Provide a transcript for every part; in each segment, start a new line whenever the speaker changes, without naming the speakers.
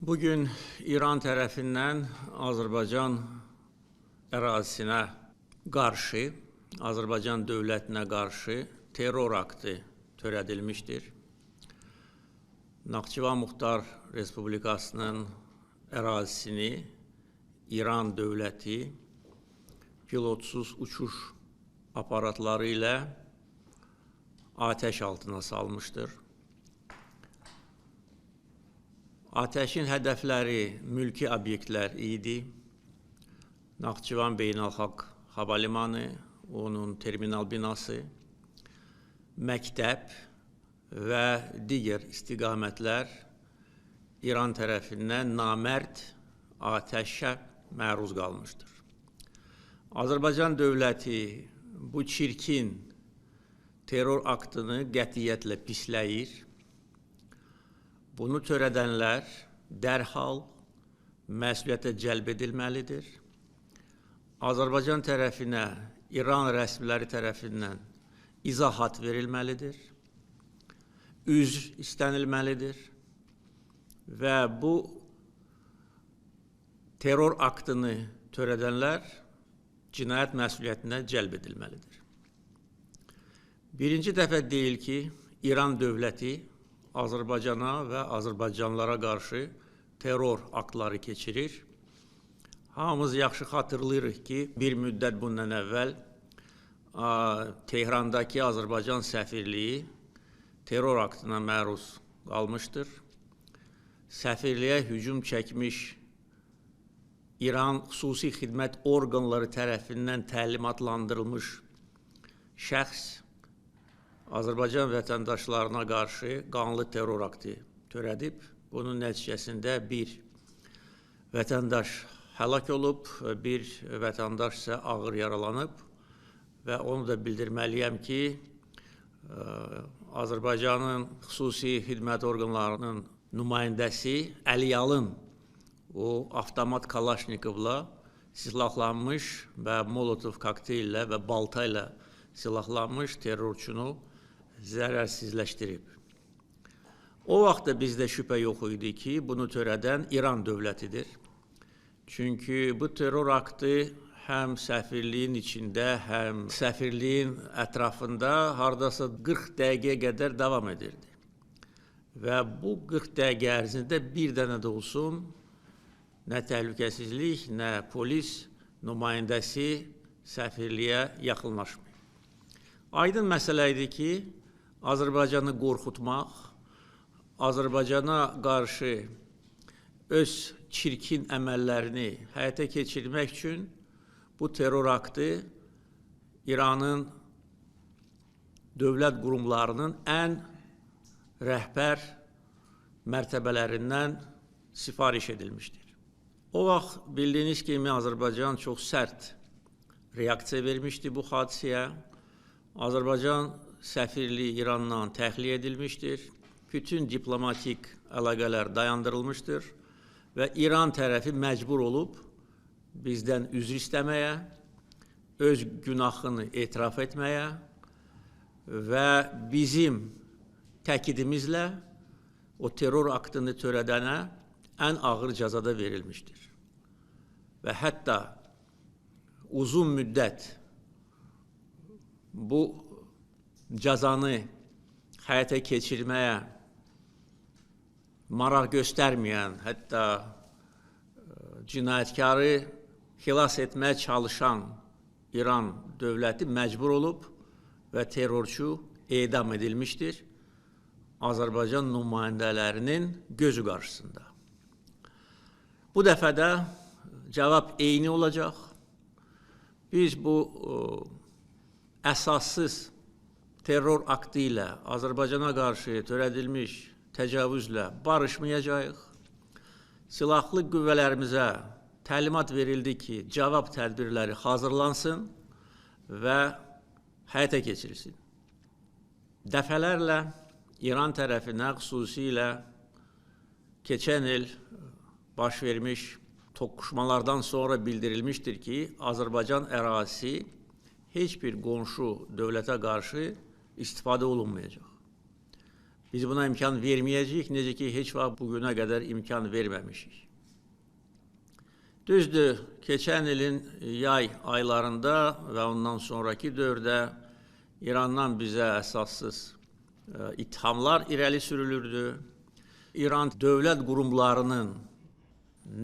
Bugün İran tərəfindən Azərbaycan ərazisinə qarşı, Azərbaycan dövlətinə qarşı terror aktı törədilmişdir. Naxçıvan Muxtar Respublikasının ərazisini İran dövləti pilotsuz uçuş aparatları ilə atəş altına salmışdır. Atəşin hədəfləri mülki obyektlər idi. Naxçıvan Beynəlxalq Hava Limanı, onun terminal binası, məktəb və digər istiqamətlər İran tərəfindən namərd atəşə məruz qalmışdır. Azərbaycan dövləti bu çirkin terror aktını qətiyyətlə pisləyir. Bunu törədənlər dərhal məsuliyyətə cəlb edilməlidir. Azərbaycan tərəfinə İran rəsmiləri tərəfindən izahat verilməlidir. Üzr istənilməlidir və bu terror aktını törədənlər cinayət məsuliyyətinə cəlb edilməlidir. Birinci dəfə deyil ki, İran dövləti Azərbaycana və azərbaycanlılara qarşı terror aktları keçirir. Hamımız yaxşı xatırlayırıq ki, bir müddət bundan əvvəl Tehrandakı Azərbaycan səfirliyi terror aktına məruz qalmışdır. Səfirliyə hücum çəkmiş İran xüsusi xidmət orqanları tərəfindən təlimatlandırılmış şəxs Azərbaycan vətəndaşlarına qarşı qanlı terror aktı törədib. Bunun nəticəsində bir vətəndaş həlak olub, bir vətəndaş isə ağır yaralanıb və onu da bildirməliyəm ki, Azərbaycanın xüsusi xidmət orqanlarının nümayəndəsi Əliyalın o avtomat Kalaşnikovla silahlanmış və Molotov kokteyllə və balta ilə silahlanmış terrorçunu zərərsizləşdirib. O vaxtda bizdə şübhə yox idi ki, bunu törədən İran dövlətidir. Çünki bu terror aktı həm səfirliyin içində, həm səfirliyin ətrafında hardasa 40 dəqiqəyə qədər davam edirdi. Və bu 40 dəqiqə ərzində bir dənə də olsun nə təhlükəsizlik, nə polis nümayəndəsi səfirliyə yaxınlaşmır. Aydın məsələ idi ki, Azərbaycanı qorxutmaq, Azərbaycana qarşı öz çirkin əməllərini həyata keçirmək üçün bu terror aktı İranın dövlət qurumlarının ən rəhbər mərtəbələrindən sifariş edilmişdir. O vaxt bildiyiniz kimi Azərbaycan çox sərt reaksiya vermişdi bu hadisəyə. Azərbaycan səfirliyi İrandan təxliyə edilmişdir. Bütün diplomatik əlaqələr dayandırılmışdır və İran tərəfi məcbur olub bizdən üzr istəməyə, öz günahını etiraf etməyə və bizim təkidimizlə o terror aktını törədənə ən ağır cəzada verilmişdir. Və hətta uzun müddət bu cəzanı həyata keçirməyə maraq göstərməyən, hətta cinayətkarı xilas etməyə çalışan İran dövləti məcbur olub və terrorçu edam edilmişdir Azərbaycan nümayəndələrinin gözü qarşısında. Bu dəfə də cavab eyni olacaq. Biz bu əsassız terror aktı ilə Azərbaycana qarşı törədilmiş təcavüzlə barışmayacağıq. Silahlı qüvvələrimizə təlimat verildi ki, cavab tədbirləri hazırlansın və həyata keçirilsin. Dəfələrlə İran tərəfinə xüsusilə keçən il baş vermiş toqquşmalardan sonra bildirilmişdir ki, Azərbaycan ərazisi heç bir qonşu dövlətə qarşı istifadə olunmayacaq. Biz buna imkan verməyəcəyik, necə ki, heç vaxt bugünə qədər imkan verməmişik. Düzdür, keçən ilin yay aylarında və ondan sonraki dövrdə İrandan bizə əsassız ithamlar irəli sürülürdü. İran dövlət qurumlarının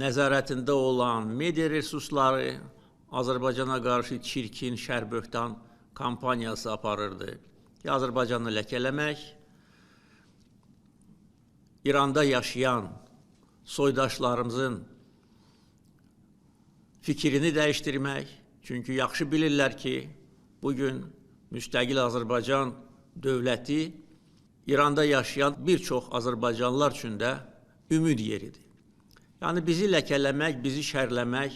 nəzarətində olan media resursları Azərbaycana qarşı çirkin, şərböhtan kampaniyası aparırdı ki, Azərbaycanı ləkələmək, İranda yaşayan soydaşlarımızın fikrini dəyişdirmək. Çünki yaxşı bilirlər ki, bugün müstəqil Azərbaycan dövləti İranda yaşayan bir çox Azərbaycanlılar üçün də ümid yeridir. Yəni bizi ləkələmək, bizi şərləmək,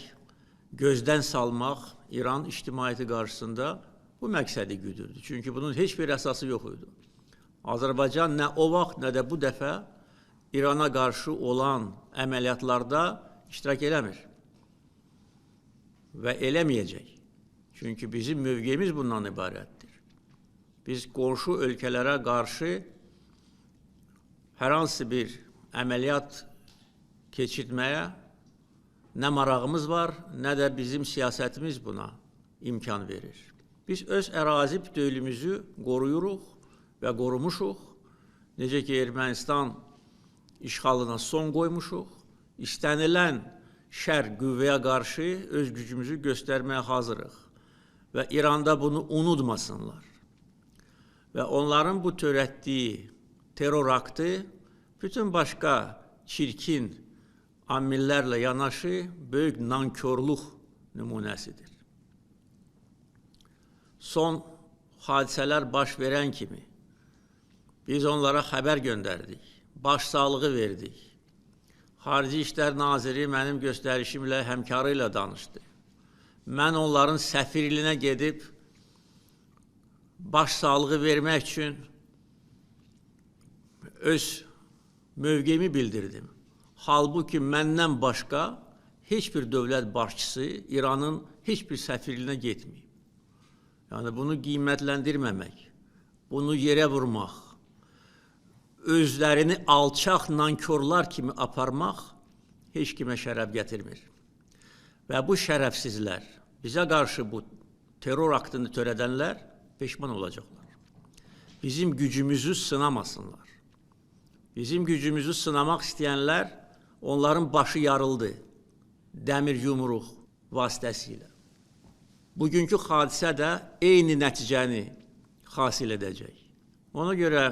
gözdən salmaq İran ictimaiyyəti qarşısında bu məqsədi güdürdü. Çünki bunun heç bir əsası yox idi. Azərbaycan nə o vaxt, nə də bu dəfə İrana qarşı olan əməliyyatlarda iştirak eləmir və eləməyəcək. Çünki bizim mövqeyimiz bundan ibarətdir. Biz qonşu ölkələrə qarşı hər hansı bir əməliyyat keçirtməyə nə marağımız var, nə də bizim siyasətimiz buna imkan verir. Biz öz ərazi bütövlüyümüzü qoruyuruq və qorumuşuq. Necə ki, Ermənistan işğalına son qoymuşuq, istənilən şər qüvvəyə qarşı öz gücümüzü göstərməyə hazırıq və İranda bunu unutmasınlar. Və onların bu törətdiyi terror aktı bütün başqa çirkin amillərlə yanaşı böyük nankörlük nümunəsidir. Son hadisələr baş verən kimi biz onlara xəbər göndərdik. Başsağlığı verdik. Xarici İşlər Naziri mənim göstərişimlə, həmkarı ilə danışdı. Mən onların səfirliyinə gedib başsağlığı vermək üçün öz mövqeyimi bildirdim. Halbuki məndən başqa heç bir dövlət başçısı İranın heç bir səfirliyinə getməyib. Yəni bunu qiymətləndirməmək, bunu yerə vurmaq, özlərini alçaq nankörlər kimi aparmaq heç kimə şərəf gətirmir. Və bu şərəfsizlər, bizə qarşı bu terror aktını törədənlər peşman olacaqlar. Bizim gücümüzü sınamasınlar. Bizim gücümüzü sınamaq istəyənlər, onların başı yarıldı dəmir yumruq vasitəsilə. Bugünkü hadisə də eyni nəticəni hasil edəcək. Ona görə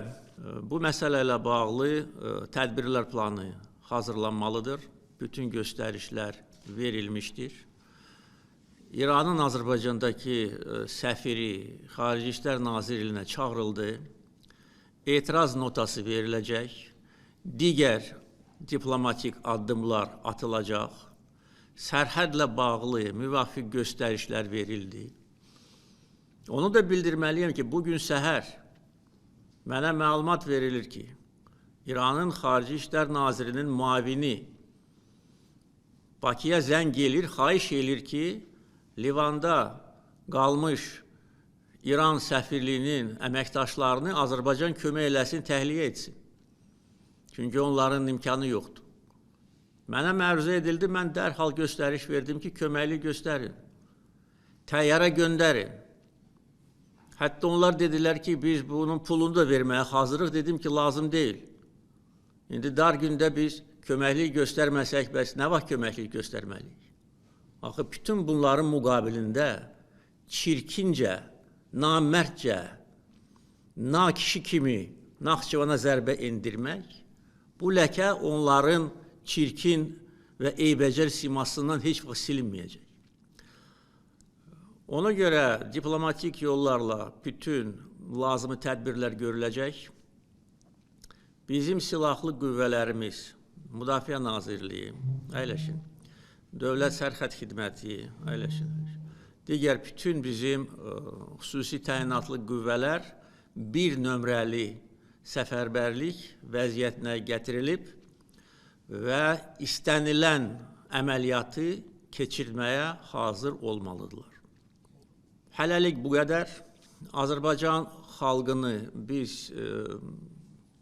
bu məsələ ilə bağlı tədbirlər planı hazırlanmalıdır. Bütün göstərişlər verilmişdir. İranın Azərbaycandakı səfiri Xarici İşlər Nazirliyinə çağırıldı. Etiraz notası veriləcək. Digər diplomatik addımlar atılacaq. Sərhədlə bağlı müvafiq göstərişlər verildi. Onu da bildirməliyəm ki, bugün səhər mənə məlumat verilir ki, İranın Xarici İşlər Nazirinin müavini Bakıya zəng gelir, xahiş edir ki, Livanda qalmış İran səfirliyinin əməkdaşlarını Azərbaycan kömək eləsin, təxliyə etsin. Çünki onların imkanı yoxdur. Mənə məruzə edildi, mən dərhal göstəriş verdim ki, köməkli göstərin, təyyarə göndərin. Hətta onlar dedilər ki, biz bunun pulunu da verməyə hazırıq, dedim ki, lazım deyil. İndi dar gündə biz köməklik göstərməsək, bəs nə vaxt köməklik göstərməliyik? Axı, bütün bunların müqabilində çirkincə, namərdcə, nakişi kimi Naxçıvana zərbə endirmək, bu ləkə onların çirkin və eybəcər simasından heç vaxt silinməyəcək. Ona görə diplomatik yollarla bütün lazımi tədbirlər görüləcək. Bizim silahlı qüvvələrimiz, Müdafiə Nazirliyi, əyləşin, Dövlət Sərhəd Xidməti, əyləşin, digər bütün bizim xüsusi təyinatlı qüvvələr bir nömrəli səfərbərlik vəziyyətinə gətirilib və istənilən əməliyyatı keçirməyə hazır olmalıdırlar. Hələlik bu qədər. Azərbaycan xalqını biz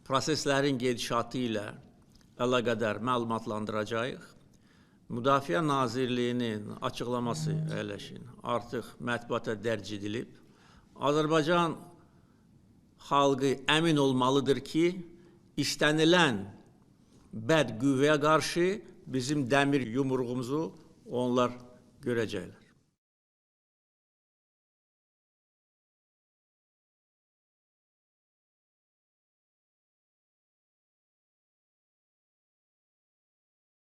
proseslərin gedişatı ilə əlaqədar məlumatlandıracağıq. Müdafiə Nazirliyinin açıqlaması əyləşin artıq mətbuata dərc edilib. Azərbaycan xalqı əmin olmalıdır ki, istənilən bəd qüvvəyə qarşı bizim dəmir yumruğumuzu onlar görəcəklər.